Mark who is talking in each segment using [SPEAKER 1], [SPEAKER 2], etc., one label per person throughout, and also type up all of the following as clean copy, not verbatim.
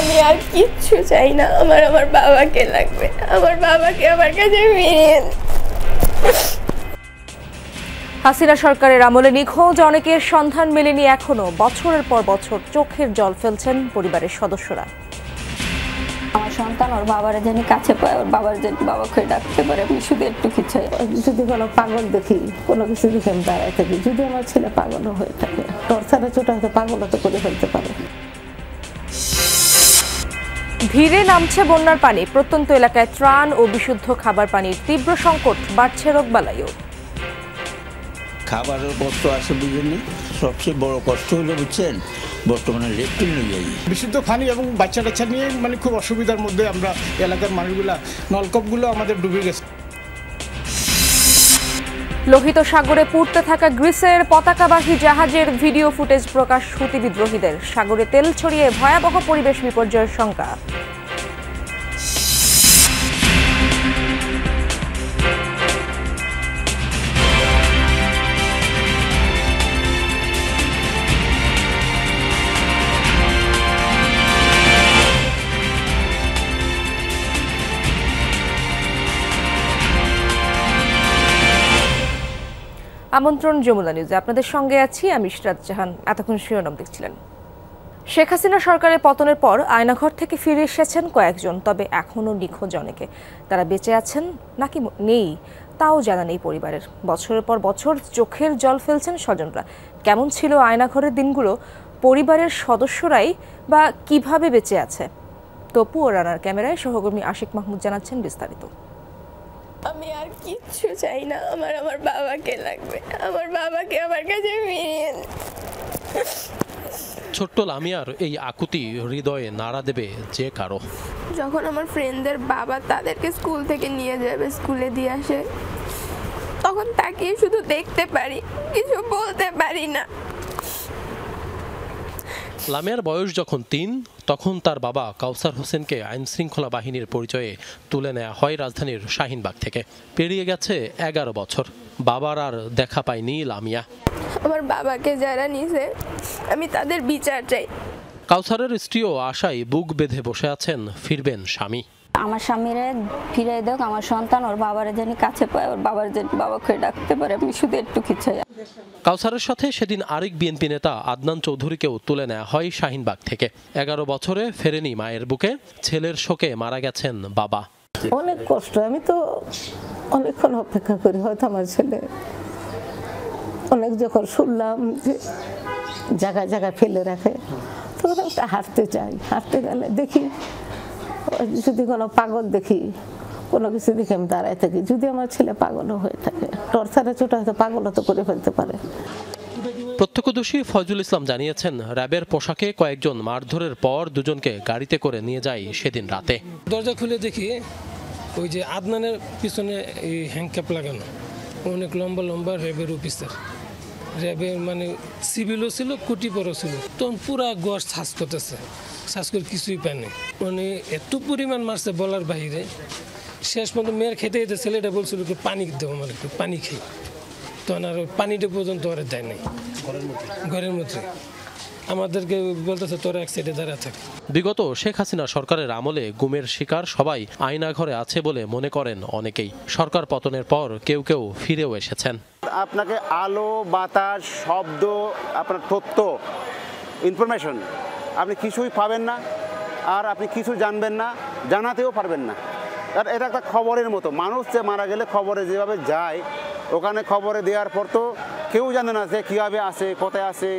[SPEAKER 1] আমি আর কিচ্ছু চাই না, আমার বাবাকে লাগবে, আমার বাবাকে আমার কাছে ফিরিয়ে।
[SPEAKER 2] হাসিনা সরকারের আমলে নিখোঁজ অনেকের সন্ধান মেলেনি এখনো। বছরের পর বছর চোখের জল ফেলছেন পরিবারের সদস্যরা।
[SPEAKER 3] আমার সন্তান ওর বাবার জানি কাছে পায়, ওর বাবার জানি বাবাকে ডাকতে পারে, আমি শুধু একটু কিছু
[SPEAKER 4] যদি কোনো পাগল দেখি, কোনো কিছু দেখে আমি দাঁড়ায় থাকি, যদি আমার ছেলে পাগলও হয়ে থাকে, টর্চারে ছোট হয়তো পাগলও তো করে ফেলতে পারে।
[SPEAKER 2] ধীরে নামছে বন্যার পানি, প্রত্যন্ত এলাকায় ত্রাণ ও বিশুদ্ধ খাবার পানির তীব্র সংকট, বাড়ছে রোগবালাইও।
[SPEAKER 5] খাবারের কষ্ট আছে বুঝেননি, সবচেয়ে বড় কষ্ট হলো বুঝছেন বর্তমানে লেট্রিন অনুযায়ী
[SPEAKER 6] বিশুদ্ধ পানি এবং বাচ্চা কাচ্চা নিয়ে খুব অসুবিধার মধ্যে আমরা এলাকার মানুষগুলা, নলকূপগুলো আমাদের ডুবে গেছে।
[SPEAKER 2] লোহিত সাগরে পুড়তে থাকা গ্রিসের পতাকাবাহী জাহাজের ভিডিও ফুটেজ প্রকাশ হুতি বিদ্রোহীদের। সাগরে তেল ছড়িয়ে ভয়াবহ পরিবেশ বিপর্যয়ের শঙ্কা। আমন্ত্রণ যমুনা নিউজে, আপনাদের সঙ্গে আছি আমি ইশরাত জাহান। এতক্ষণ শিরোনাম দেখছিলেন। শেখ হাসিনা সরকারের পতনের পর আয়নাঘর থেকে ফিরে এসেছেন কয়েকজন, তবে এখনও নিখোঁজ অনেকে। তারা বেঁচে আছেন নাকি নেই তাও জানা নেই পরিবারের। বছরের পর বছর চোখের জল ফেলছেন স্বজনরা। কেমন ছিল আয়নাঘরের দিনগুলো, পরিবারের সদস্যরাই বা কিভাবে বেঁচে আছে? তপু ও রানার ক্যামেরায় সহকর্মী আশিক মাহমুদ জানাচ্ছেন বিস্তারিত।
[SPEAKER 1] আমি আর কিচ্ছু চাই না, আমার বাবাকে লাগবে, আমার বাবাকে আমার কাছে ফিরিয়ে।
[SPEAKER 7] ছোট্ট লামিয়ার এই আকুতি হৃদয়ে নাড়া দেবে যে কারো।
[SPEAKER 1] যখন আমার ফ্রেন্ডদের বাবা তাদেরকে স্কুল থেকে নিয়ে যাবে, স্কুলে দিয়ে আসে, তখন তাকিয়ে শুধু দেখতে পারি, কিছু বলতে পারি না।
[SPEAKER 7] লামিয়ার বয়স যখন 3, তখন তার বাবা কাউসার হোসেনকে আইন শৃঙ্খলা বাহিনীর পরিচয়ে তুলে নেওয়া হয় রাজধানীর শাহিনবাগ থেকে। পেরিয়ে গেছে 11 বছর, বাবার আর দেখা পায়নি লামিয়া।
[SPEAKER 1] আমার বাবাকে যারা নিছে আমি তাদের বিচার চাই।
[SPEAKER 7] কাউসারের স্ত্রীও আশায় বুক বেঁধে বসে আছেন ফিরবেন স্বামী।
[SPEAKER 3] আমার স্বামীরে ফিরে দেখ, আমার সন্তান ওর বাবার জানি কাছে পায়, ওর বাবার জানি বাবাকে ডাকতে পারে, আমি শুধু একটু কিছু।
[SPEAKER 7] কাউসারের সাথে সেদিন আরেক বিএনপি নেতা আদনান চৌধুরীকেও তুলে নেওয়া হয় শাহিনবাগ থেকে। 11 বছরে ফেরেনি মায়ের বুকে, ছেলের শোকে মারা গেছেন বাবা।
[SPEAKER 4] অনেক কষ্ট, আমি তো অনেকক্ষণ অপেক্ষা করি, হয়তো আমার ছেলে অনেক যখন শুনলাম যে জায়গায় জায়গায় ফেলে রাখে, তখন একটা হাঁটতে চাই। হাঁটতে গেলে দেখি যদি কোনো পাগল দেখি, কোনো কিছু দেখে আমি দাঁড়ায় থাকি, যদি আমার ছেলে পাগলও হয়ে থাকে, টর্চারে ছোট হয়তো পাগলও তো করে ফেলতে পারে।
[SPEAKER 7] প্রত্যক্ষদর্শী ফয়জুল ইসলাম জানিয়েছেন, র্যাবের পোশাকে কয়েকজন মারধরের পর দুজনকে গাড়িতে করে নিয়ে যায় সেদিন রাতে।
[SPEAKER 8] দরজা খুলে দেখি ওই যে আদনানের পিছনে এই হ্যান্ডক্যাপ লাগানো, অনেক লম্বা লম্বা র্যাবের অফিসার, র্যাবের সিভিলও ছিল, কুটি পরও ছিল। তখন পুরা গছ শ্বাস করতেছে, শ্বাস করে কিছুই পায়নি, এত পরিমাণ মারছে বলার বাইরে। শেষ পর্যন্ত মেয়ের খেতে খেতে ছেলেটা বলছিল কি পানি দেবো, আমার একটু পানি খেয়ে, তখন আর পানিটা পর্যন্ত ওরা দেয় নাই। ঘরের মধ্যে আমাদেরকে বলতেছে তোরা এক সাইডে দাঁড়ায় থাকে।
[SPEAKER 7] বিগত শেখ হাসিনা সরকারের আমলে গুমের শিকার সবাই আয়নাঘরে আছে বলে মনে করেন অনেকেই। সরকার পতনের পর কেউ কেউ ফিরেও এসেছেন।
[SPEAKER 9] আপনাকে আলো, বাতাস, শব্দ, আপনার তথ্য, ইনফরমেশন আপনি কিছুই পাবেন না, আর আপনি কিছু জানবেন না, জানাতেও পারবেন না। এটা একটা খবরের মতো, মানুষ যে মারা গেলে খবরে যেভাবে যায়, ওখানে খবরে দেওয়ার পর তো কেউ জানে না যে কীভাবে আসে, কোথায় আসে,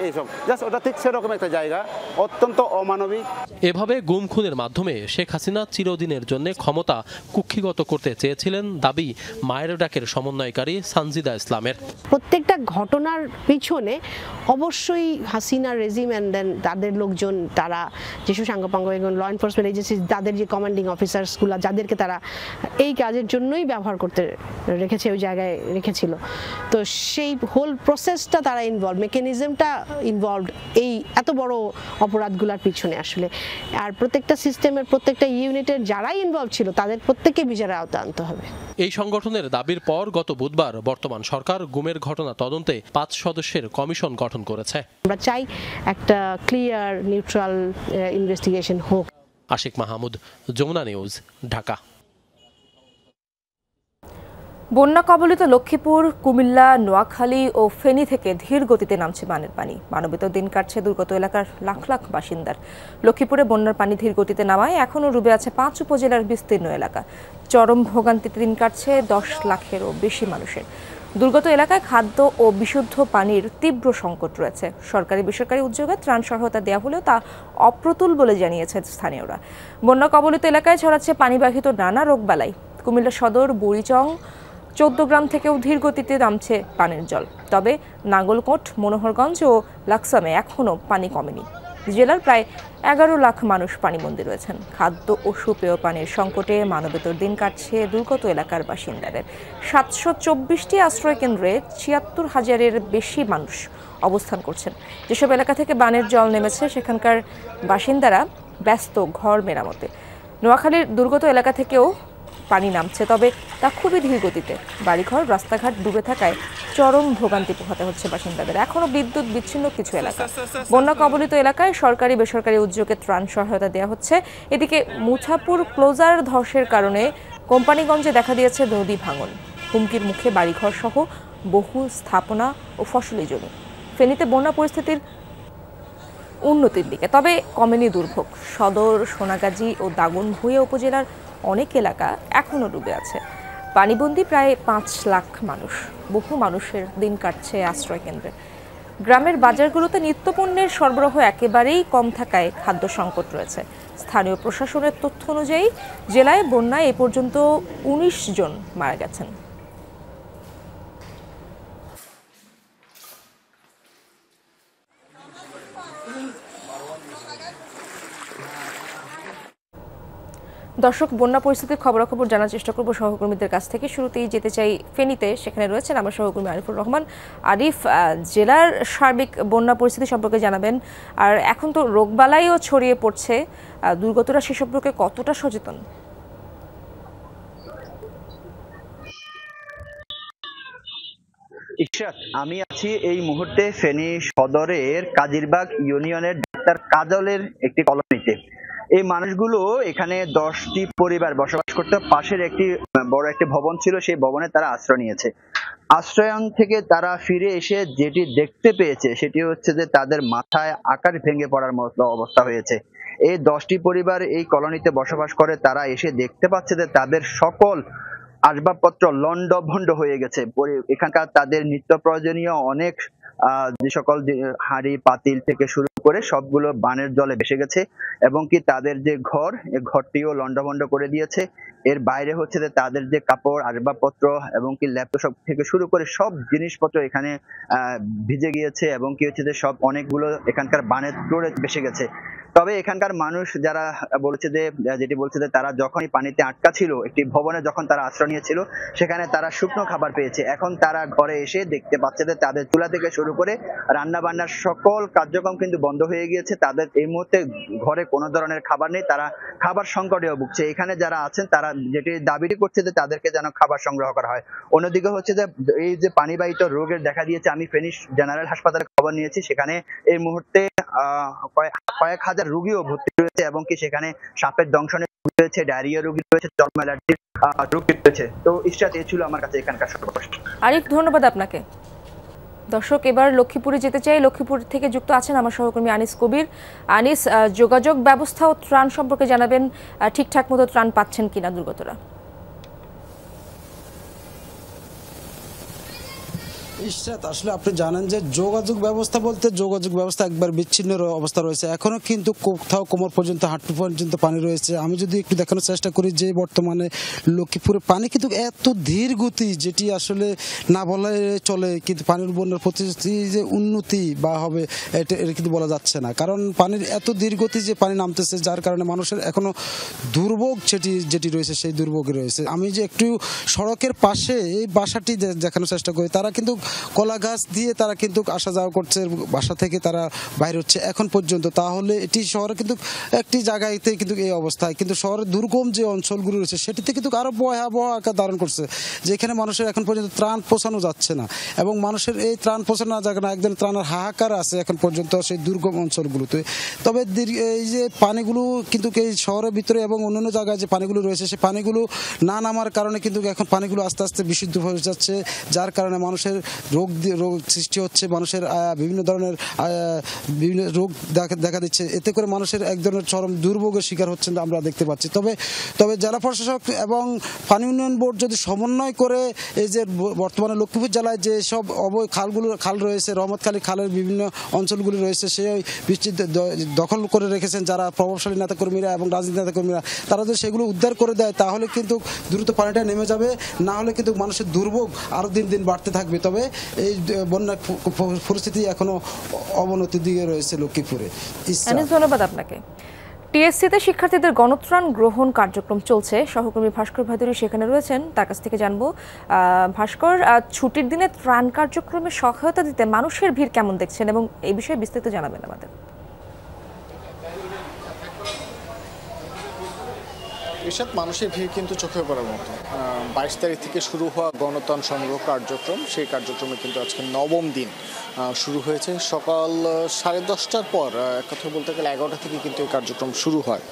[SPEAKER 9] এইসব জাস্ট ওটা ঠিক সেরকম একটা জায়গা, অত্যন্ত অমানবিক।
[SPEAKER 7] এভাবে গুম খুনের মাধ্যমে শেখ হাসিনা চিরদিনের জন্য ক্ষমতা কুক্ষিগত করতে চেয়েছিলেন দাবি মায়ের ডাকের সমন্বয়কারী সানজিদা ইসলামের।
[SPEAKER 10] প্রত্যেকটা ঘটনার পিছনে অবশ্যই হাসিনা রেজিম অ্যান্ড দেন তাদের লোকজন, তারা যেসব সাঙ্গপাঙ্গ এবং ল এনফোর্সমেন্ট এজেন্সি, তাদের যে কমান্ডিং অফিসার্সগুলো, যাদেরকে তারা এই কাজের জন্যই ব্যবহার করতে রেখেছে, ওই জায়গায় রেখেছিল। তো সেই হোল প্রসেসটা তারা ইনভলভ, মেকানিজমটা ইনভলভ এই এত বড় অপরাধগুলোর পিছনে আসলে। আর প্রত্যেকটা সিস্টেমের প্রত্যেকটা ইউনিটের যারাই ইনভলভ ছিল তাদের প্রত্যেককে বিচারের আওতায় আনতে হবে।
[SPEAKER 7] এই সংগঠনের দাবির পর গত বুধবার বর্তমান সরকার গুমের ঘটনা তদন্তে 5 সদস্যের কমিশন গঠন করেছে।
[SPEAKER 10] আমরা চাই একটা ক্লিয়ার নিউট্রাল ইনভেস্টিগেশন হোক।
[SPEAKER 7] আশিক মাহমুদ, যমুনা নিউজ, ঢাকা।
[SPEAKER 2] বন্যা কবলিত লক্ষ্মীপুর, কুমিল্লা, নোয়াখালী ও ফেনী থেকে ধীর গতিতে নামছে বানের পানি। মানবিত দিন কাটছে দুর্গত এলাকার লাখ লাখ বাসিন্দার। লক্ষ্মীপুরে বন্যার পানি ধীর গতিতে নামায় এখনও ডুবে আছে 5 উপজেলার বিস্তীর্ণ এলাকা। চরম ভোগান্তিতে দিন কাটছে 10 লাখেরও বেশি মানুষের। দুর্গত এলাকায় খাদ্য ও বিশুদ্ধ পানির তীব্র সংকট রয়েছে। সরকারি বেসরকারি উদ্যোগে ত্রাণ সহায়তা দেওয়া হলেও তা অপ্রতুল বলে জানিয়েছেন স্থানীয়রা। বন্যা কবলিত এলাকায় ছড়াচ্ছে পানিবাহিত নানা রোগবালাই। কুমিল্লা সদর, বুড়িচং, 14 গ্রাম থেকেও ধীর গতিতে নামছে পানির জল। তবে নাঙ্গলকোট, মনোহরগঞ্জ ও লাকসামে এখনও পানি কমেনি। জেলার প্রায় 11 লাখ মানুষ পানিবন্দী রয়েছেন। খাদ্য ও সুপেয় পানির সংকটে মানবেতর দিন কাটছে দুর্গত এলাকার বাসিন্দাদের। 724টি আশ্রয় কেন্দ্রে 76,000-এর বেশি মানুষ অবস্থান করছেন। যেসব এলাকা থেকে বানের জল নেমেছে সেখানকার বাসিন্দারা ব্যস্ত ঘর মেরামতে। নোয়াখালীর দুর্গত এলাকা থেকেও পানি নামছে, তবে তা খুবই ধীর গতিতে। বাড়িঘর, রাস্তাঘাট ডুবে থাকায় চরম ভোগান্তি পোহাতে হচ্ছে বাসিন্দাদের। এখনও বিদ্যুৎ বিচ্ছিন্ন কিছু এলাকা। বন্যা কবলিত এলাকায় সরকারি বেসরকারি উদ্যোগে ত্রাণ সহায়তা দেওয়া হচ্ছে। এদিকে মুছাপুর ক্লোজার ধসের কারণে কোম্পানিগঞ্জে দেখা দিয়েছে নদী ভাঙন। হুমকির মুখে বাড়িঘর সহ বহু স্থাপনা ও ফসলি জমি। ফেনীতে বন্যা পরিস্থিতির উন্নতির দিকে, তবে কমেনি দুর্ভোগ। সদর, সোনাগাজী ও দাগনভূঞা উপজেলার অনেক এলাকা এখনও ডুবে আছে। পানিবন্দী প্রায় 5 লাখ মানুষ। বহু মানুষের দিন কাটছে আশ্রয় কেন্দ্রে। গ্রামের বাজারগুলোতে নিত্যপণ্যের সরবরাহ একেবারেই কম থাকায় খাদ্য সংকট রয়েছে। স্থানীয় প্রশাসনের তথ্য অনুযায়ী জেলায় বন্যায় এ পর্যন্ত 19 জন মারা গেছেন। দর্শক, বন্যা পরিস্থিতির খবরাখবর জানার চেষ্টা করব সহকর্মীদের কাছ থেকে। শুরুতেই যেতে চাই ফেনীতে, সেখানে রয়েছেন আমার সহকর্মী আরিফুর রহমান। আরিফ, জেলার সার্বিক বন্যা পরিস্থিতি সম্পর্কে জানাবেন। আর এখন তো রোগবালাইও ছড়িয়ে পড়ছে, দুর্গতরা সে সম্পর্কে কতটা সচেতন?
[SPEAKER 11] ইশরাত, আমি আছি এই মুহূর্তে ফেনী সদরের কাজিরবাগ ইউনিয়নের ডাক্তার কাজলের একটি কলোনিতে। এই মানুষগুলো এখানে 10টি পরিবার বসবাস করতে। পাশের একটি বড় একটি ভবন ছিল, সেই ভবনে তারা আশ্রয় নিয়েছে। আশ্রয়ন থেকে তারা ফিরে এসে যেটি দেখতে পেয়েছে সেটি হচ্ছে যে তাদের মাথায় আকাশ ভেঙে পড়ার মতো অবস্থা হয়েছে। এই 10টি পরিবার এই কলোনিতে বসবাস করে। তারা এসে দেখতে পাচ্ছে যে তাদের সকল আসবাবপত্র লন্ডভন্ড হয়ে গেছে। এখানকার তাদের নিত্য প্রয়োজনীয় অনেক যে সকল হাঁড়ি পাতিল থেকে শুরু করে সবগুলো বানের জলে ভেসে গেছে, এবং কি তাদের যে ঘর, এই ঘরটিও লন্ডভন্ড করে দিয়েছে। এর বাইরে হচ্ছে যে তাদের যে কাপড়, আসবাবপত্র এবং কি ল্যাপটপ থেকে শুরু করে সব জিনিসপত্র এখানে ভিজে গিয়েছে, এবং কি হচ্ছে যে সব অনেকগুলো এখানকার বানের তোড়ে ভেসে গেছে। তবে এখানকার মানুষ যারা বলছে যে যেটি বলছে যে তারা যখনই পানিতে আটকা ছিল, একটি ভবনে যখন তারা আশ্রয় নিয়েছিল, সেখানে তারা শুকনো খাবার পেয়েছে। এখন তারা ঘরে এসে দেখতে পাচ্ছে যে তাদের চুলা থেকে শুরু করে রান্না বান্নার সকল কার্যক্রম কিন্তু বন্ধ হয়ে গিয়েছে। তাদের এই মুহূর্তে ঘরে কোনো ধরনের খাবার নেই, তারা খাবার সংকটেও ভুগছে। এখানে যারা আছেন তারা যেটি দাবিটি করছে যে তাদেরকে যেন খাবার সংগ্রহ করা হয়। অন্যদিকে হচ্ছে যে এই যে পানিবাহিত রোগের দেখা দিয়েছে, আমি ফেনী জেনারেল হাসপাতালে খবর নিয়েছি, সেখানে এই মুহূর্তে কয়েক হাজার রোগীও ভর্তি রয়েছে, এবং কি সেখানে সাপের দংশনের রোগী রয়েছে, ডায়রিয়া রোগী রয়েছে, চর্ম অ্যালার্জির রোগী রয়েছে। তো ইশরাত, এই ছিল আমার কাছে এখানকার সর্বশেষ।
[SPEAKER 2] আরিফ, ধন্যবাদ আপনাকে। দর্শক, এবার লক্ষ্মীপুরে যেতে চাই। লক্ষ্মীপুর থেকে যুক্ত আছেন আমার সহকর্মী আনিস কবির। আনিস, যোগাযোগ ব্যবস্থা ও ত্রাণ সম্পর্কে জানাবেন, ঠিকঠাক মতো ত্রাণ পাচ্ছেন কিনা দুর্গতরা?
[SPEAKER 12] ইশরাত, আসলে আপনি জানেন যে যোগাযোগ ব্যবস্থা একবার বিচ্ছিন্ন অবস্থা রয়েছে। এখনো কিন্তু কোথাও কোমর পর্যন্ত, হাঁটু পর্যন্ত পানি রয়েছে। আমি যদি একটু দেখানোর চেষ্টা করি যে বর্তমানে লক্ষ্মীপুরে পানি কিন্তু এত ধীর গতি, যেটি আসলে না বলে চলে। কিন্তু পানির বন্যার প্রতিশ্রুতি যে উন্নতি বা হবে এটা কিন্তু বলা যাচ্ছে না, কারণ পানির এত ধীর গতি যে পানি নামতেছে, যার কারণে মানুষের এখনো দুর্ভোগ যেটি রয়েছে সেই দুর্ভোগই রয়েছে। আমি যে একটু সড়কের পাশে এই বাসাটি দেখানোর চেষ্টা করি, তারা কিন্তু কলা গাছ দিয়ে তারা কিন্তু আসা যাওয়া করছে, বাসা থেকে তারা বাইরে হচ্ছে এখন পর্যন্ত। তাহলে এটি শহরে কিন্তু একটি জায়গাতে কিন্তু এই অবস্থায়, কিন্তু শহরের দুর্গম যে অঞ্চলগুলো রয়েছে সেটিতে কিন্তু আরো ভয়াবহ আকার ধারণ করছে, যেখানে মানুষের এখন পর্যন্ত ত্রাণ পৌঁছানো যাচ্ছে না এবং মানুষের এই ত্রাণ পৌঁছানো যাবে না, একদম ত্রাণের হাহাকার আছে এখন পর্যন্ত সেই দুর্গম অঞ্চলগুলোতে। তবে এই যে পানিগুলো কিন্তু এই শহরের ভিতরে এবং অন্যান্য জায়গায় যে পানিগুলো রয়েছে সেই পানিগুলো না নামার কারণে কিন্তু এখন পানিগুলো আস্তে আস্তে বিশুদ্ধ হয়ে যাচ্ছে, যার কারণে মানুষের রোগ সৃষ্টি হচ্ছে, মানুষের বিভিন্ন ধরনের বিভিন্ন রোগ দেখা দিচ্ছে। এতে করে মানুষের এক ধরনের চরম দুর্ভোগের শিকার হচ্ছেন আমরা দেখতে পাচ্ছি। তবে জেলা প্রশাসক এবং পানি উন্নয়ন বোর্ড যদি সমন্বয় করে এই যে বর্তমানে লক্ষ্মীপুর জেলায় যে সব খাল রয়েছে, রহমতখালী খালের বিভিন্ন অঞ্চলগুলি রয়েছে, সেই বৃষ্টি দখল করে রেখেছেন যারা প্রভাবশালী নেতাকর্মীরা এবং রাজনীতি নেতাকর্মীরা, তারা যদি সেগুলো উদ্ধার করে দেয় তাহলে কিন্তু দ্রুত পানিটা নেমে যাবে, না হলে কিন্তু মানুষের দুর্ভোগ আরো দিন দিন বাড়তে থাকবে। তবে এই বন্যা পরিস্থিতি এখনো অবনতির দিকে রয়েছে লক্ষ্মীপুরে।
[SPEAKER 2] ধন্যবাদ আপনাকে। টিএসসিতে শিক্ষার্থীদের গণত্রাণ গ্রহণ কার্যক্রম চলছে, সহকর্মী ভাস্কর ভাদুরী সেখানে রয়েছেন, তার কাছ থেকে জানবো। ভাস্কর, ছুটির দিনে ত্রাণ কার্যক্রমে সহায়তা দিতে মানুষের ভিড় কেমন দেখছেন এবং এই বিষয়ে বিস্তারিত জানাবেন আমাদের।
[SPEAKER 13] এসব মানুষের ভিড় কিন্তু চোখে পড়ার মতো। 22 তারিখ থেকে শুরু হওয়া গণত্রাণ সংগ্রহ কার্যক্রম, সেই কার্যক্রমে কিন্তু আজকে নবম দিন শুরু হয়েছে। সকাল 10:30টার পর, এক কথা বলতে গেলে 11টা থেকে কিন্তু এই কার্যক্রম শুরু হয়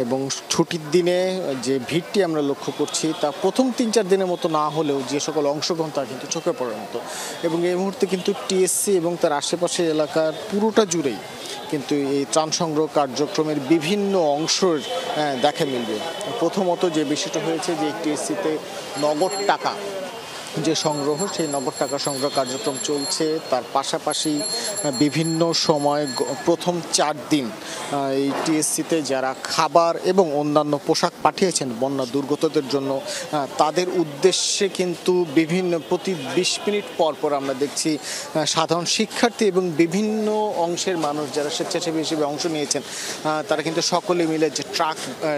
[SPEAKER 13] এবং ছুটির দিনে যে ভিড়টি আমরা লক্ষ্য করছি তা প্রথম 3-4 দিনের মতো না হলেও যে সকল অংশগ্রহণ তা কিন্তু চোখে পড়ার মতো। এবং এই মুহূর্তে কিন্তু টিএসসি এবং তার আশেপাশের এলাকার পুরোটা জুড়েই কিন্তু এই ত্রাণ সংগ্রহ কার্যক্রমের বিভিন্ন অংশের দেখা মিলবে। প্রথমত যে বিষয়টা হয়েছে যে টিএসসিতে নগদ টাকা যে সংগ্রহ, সেই নগদ টাকা সংগ্রহ কার্যক্রম চলছে। তার পাশাপাশি বিভিন্ন সময় প্রথম 4 দিন এই টিএসসিতে যারা খাবার এবং অন্যান্য পোশাক পাঠিয়েছেন বন্যা দুর্গতদের জন্য, তাদের উদ্দেশ্যে কিন্তু প্রতি 20 মিনিট পর পর আমরা দেখছি সাধারণ শিক্ষার্থী এবং বিভিন্ন অংশের মানুষ যারা স্বেচ্ছাসেবী হিসেবে অংশ নিয়েছেন, তারা কিন্তু সকলে মিলে যে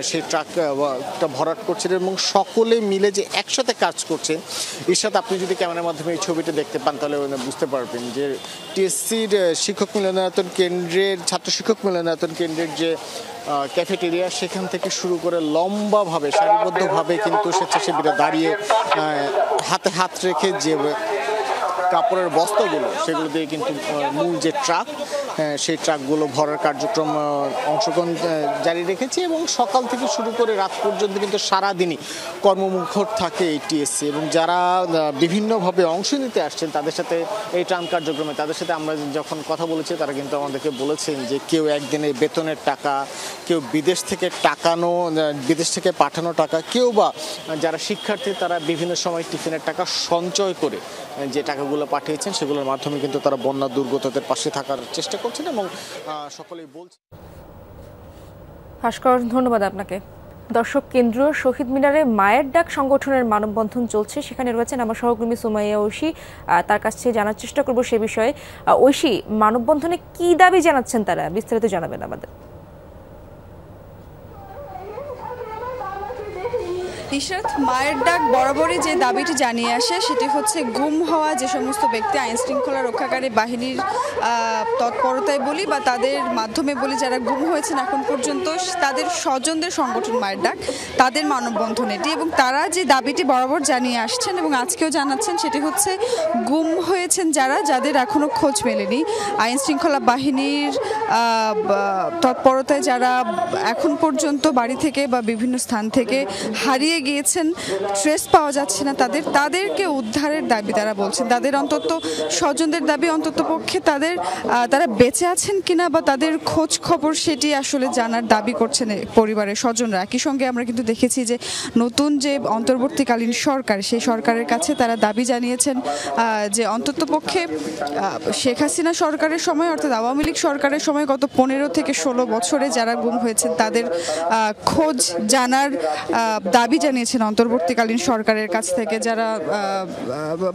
[SPEAKER 13] সেই ট্রাকটা ভরাট করছেন এবং সকলে মিলে যে একসাথে কাজ করছে। সাথে আপনি যদি ক্যামেরার মাধ্যমে এই ছবিটা দেখতে পান তাহলে বুঝতে পারবেন যে টিএসসির শিক্ষক মিলনায়তন কেন্দ্রের, ছাত্র শিক্ষক মিলনায়তন কেন্দ্রের যে ক্যাফেটেরিয়া, সেখান থেকে শুরু করে লম্বাভাবে সারিবদ্ধভাবে কিন্তু স্বেচ্ছাসেবীরা দাঁড়িয়ে হাতে হাত রেখে যে কাপড়ের বস্তাগুলো সেগুলো দিয়ে কিন্তু মূল যে ট্রাক, সেই ট্রাকগুলো ভরার কার্যক্রম অংশগ্রহণ জারি রেখেছে এবং সকাল থেকে শুরু করে রাত পর্যন্ত কিন্তু সারাদিনই কর্মমুখর থাকে এই টিএসসি। এবং যারা বিভিন্নভাবে অংশ নিতে আসছেন তাদের সাথে এই ত্রাণ কার্যক্রমে, তাদের সাথে আমরা যখন কথা বলেছি তারা কিন্তু আমাদেরকে বলেছেন যে কেউ একদিনের বেতনের টাকা, কেউ বিদেশ থেকে পাঠানো টাকা, কেউ বা যারা শিক্ষার্থী তারা বিভিন্ন সময় টিফিনের টাকা সঞ্চয় করে যে টাকাগুলো পাঠিয়েছেন সেগুলোর মাধ্যমে কিন্তু তারা বন্যা দুর্গতদের পাশে থাকার চেষ্টা করছেন এবং সকলেই বলছেন।
[SPEAKER 2] ভাস্কর, ধন্যবাদ আপনাকে। দর্শক, কেন্দ্রীয় শহীদ মিনারে মায়ের ডাক সংগঠনের মানববন্ধন চলছে, সেখানে রয়েছেন আমার সহকর্মী সুমাইয়া ঐশী, তার কাছ থেকে জানার চেষ্টা করব সে বিষয়ে। ঐশী, মানববন্ধনে কি দাবি জানাচ্ছেন তারা, বিস্তারিত জানাবেন আমাদের।
[SPEAKER 14] ইশরাত, মায়ের ডাক বরাবরই যে দাবিটি জানিয়ে আসে সেটি হচ্ছে গুম হওয়া যে সমস্ত ব্যক্তি আইন শৃঙ্খলা রক্ষাকারী বাহিনীর তৎপরতায় বলি বা তাদের মাধ্যমে বলি যারা গুম হয়েছেন এখন পর্যন্ত, তাদের স্বজনদের সংগঠন মায়ের ডাক, তাদের মানববন্ধন এটি। এবং তারা যে দাবিটি বরাবর জানিয়ে আসছেন এবং আজকেও জানাচ্ছেন সেটি হচ্ছে গুম হয়েছেন যাদের এখনো খোঁজ মেলেনি, আইন শৃঙ্খলা বাহিনীর তৎপরতায় যারা এখন পর্যন্ত বাড়ি থেকে বা বিভিন্ন স্থান থেকে হারিয়ে গিয়েছেন, ট্রেস পাওয়া যাচ্ছে না, তাদেরকে উদ্ধারের দাবি তারা বলছেন। তাদের অন্তত স্বজনদের দাবি অন্তত পক্ষে তারা বেঁচে আছেন কিনা বা তাদের খোঁজ খবর সেটি আসলে জানার দাবি করছেন পরিবারের স্বজনরা। একই সঙ্গে আমরা কিন্তু দেখেছি যে নতুন যে অন্তর্বর্তীকালীন সরকার, সেই সরকারের কাছে তারা দাবি জানিয়েছেন যে অন্তত পক্ষে শেখ হাসিনা সরকারের সময় অর্থাৎ আওয়ামী লীগ সরকারের সময় গত 15 থেকে 16 বছরে যারা গুম হয়েছেন তাদের খোঁজ জানার দাবি জানিয়েছেন অন্তর্বর্তীকালীন সরকারের কাছ থেকে যারা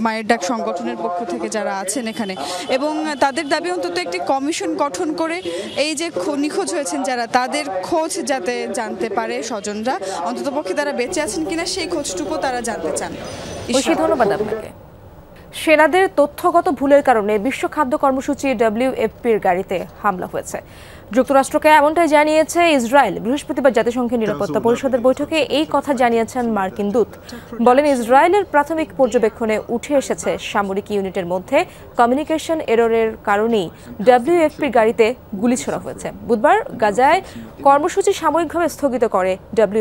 [SPEAKER 14] মায়ের ডাক সংগঠনের পক্ষ থেকে যারা আছেন এখানে। এবং তাদের দাবি অন্তত একটি কমিশন গঠন করে এই যে নিখোঁজ হয়েছেন যারা, তাদের খোঁজ যাতে জানতে পারে স্বজনরা, অন্ততপক্ষে তারা বেঁচে আছেন কিনা সেই খোঁজটুকু তারা জানতে চান।
[SPEAKER 2] ধন্যবাদ আপনাকে। সেনাদের তথ্যগত ভুলের কারণে বিশ্ব খাদ্য কর্মসূচি WFPর গাড়িতে হামলা হয়েছে। যুক্তরাষ্ট্রকে এমনটাই জানিয়েছে ইসরায়েল। বৃহস্পতিবার জাতিসংঘের নিরাপত্তা পরিষদের বৈঠকে এই কথা জানিয়েছেন মার্কিন দূত। বলেন, ইসরায়েলের প্রাথমিক পর্যবেক্ষণে উঠে এসেছে সামরিক ইউনিটের মধ্যে কমিউনিকেশন এররের কারণেই WFPর গাড়িতে গুলি ছোড়া হয়েছে। বুধবার গাজায় কর্মসূচি সাময়িকভাবে স্থগিত করে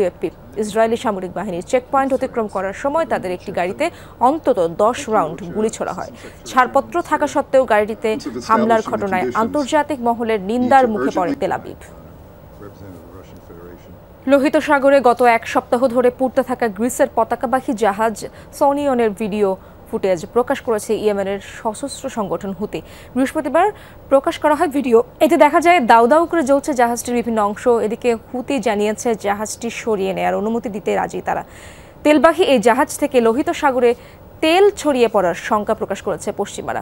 [SPEAKER 2] WFP। ইসরায়েলি সামরিক বাহিনীর চেকপয়েন্ট অতিক্রম করার সময় তাদের একটি গাড়িতে অন্তত 10 রাউন্ড গুলি ছোড়া হয়। ছাড়পত্র থাকা সত্ত্বেও গাড়িটিতে হামলার ঘটনায় আন্তর্জাতিক মহলের নিন্দার মুখে পড়ে তেল আবিব। লোহিত সাগরে গত এক সপ্তাহ ধরে পুড়তে থাকা গ্রিসের পতাকাবাহী জাহাজ সোনিয়নের ভিডিও ফুটেজ প্রকাশ করেছে ইয়েমেনের সশস্ত্র সংগঠন হুতি। বৃহস্পতিবার প্রকাশ করা হয় ভিডিও। এতে দেখা যায় দাউ দাউ করে জ্বলছে জাহাজটির বিভিন্ন অংশ। এদিকে হুতি জানিয়েছে জাহাজটি সরিয়ে নেয়ার অনুমতি দিতে রাজি তারা। তেলবাহী এই জাহাজ থেকে লোহিত সাগরে তেল ছড়িয়ে পড়ার শঙ্কা প্রকাশ করেছে পশ্চিমারা।